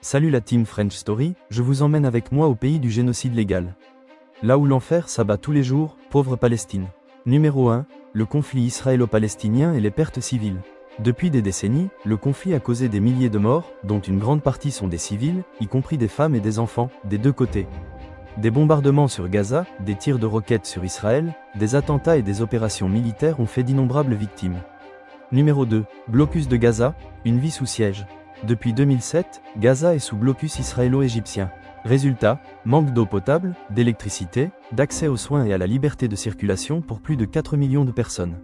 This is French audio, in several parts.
Salut la team French Story, je vous emmène avec moi au pays du génocide légal. Là où l'enfer s'abat tous les jours, pauvre Palestine. Numéro 1, le conflit israélo-palestinien et les pertes civiles. Depuis des décennies, le conflit a causé des milliers de morts, dont une grande partie sont des civils, y compris des femmes et des enfants, des deux côtés. Des bombardements sur Gaza, des tirs de roquettes sur Israël, des attentats et des opérations militaires ont fait d'innombrables victimes. Numéro 2, blocus de Gaza, une vie sous siège. Depuis 2007, Gaza est sous blocus israélo-égyptien. Résultat, manque d'eau potable, d'électricité, d'accès aux soins et à la liberté de circulation pour plus de 4 millions de personnes.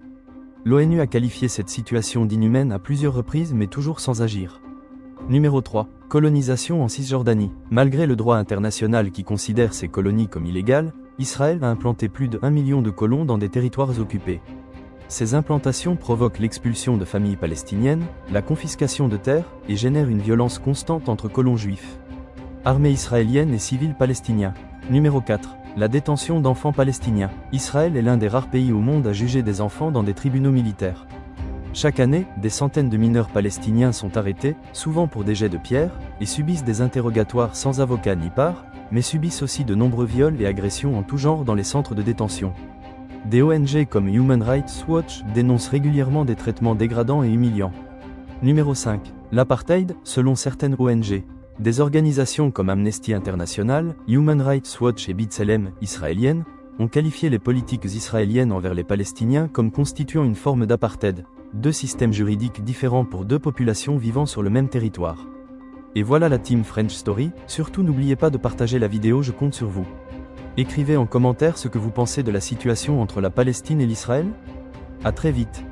L'ONU a qualifié cette situation d'inhumaine à plusieurs reprises mais toujours sans agir. Numéro 3. Colonisation en Cisjordanie. Malgré le droit international qui considère ces colonies comme illégales, Israël a implanté plus de 1 million de colons dans des territoires occupés. Ces implantations provoquent l'expulsion de familles palestiniennes, la confiscation de terres, et génèrent une violence constante entre colons juifs. Armée israélienne et civils palestiniens. Numéro 4. La détention d'enfants palestiniens. Israël est l'un des rares pays au monde à juger des enfants dans des tribunaux militaires. Chaque année, des centaines de mineurs palestiniens sont arrêtés, souvent pour des jets de pierre, et subissent des interrogatoires sans avocat ni part, mais subissent aussi de nombreux viols et agressions en tout genre dans les centres de détention. Des ONG comme Human Rights Watch dénoncent régulièrement des traitements dégradants et humiliants. Numéro 5. L'apartheid, selon certaines ONG. Des organisations comme Amnesty International, Human Rights Watch et B'Tselem, israéliennes, ont qualifié les politiques israéliennes envers les Palestiniens comme constituant une forme d'apartheid, deux systèmes juridiques différents pour deux populations vivant sur le même territoire. Et voilà la team French Story, surtout n'oubliez pas de partager la vidéo, je compte sur vous. Écrivez en commentaire ce que vous pensez de la situation entre la Palestine et l'Israël. À très vite.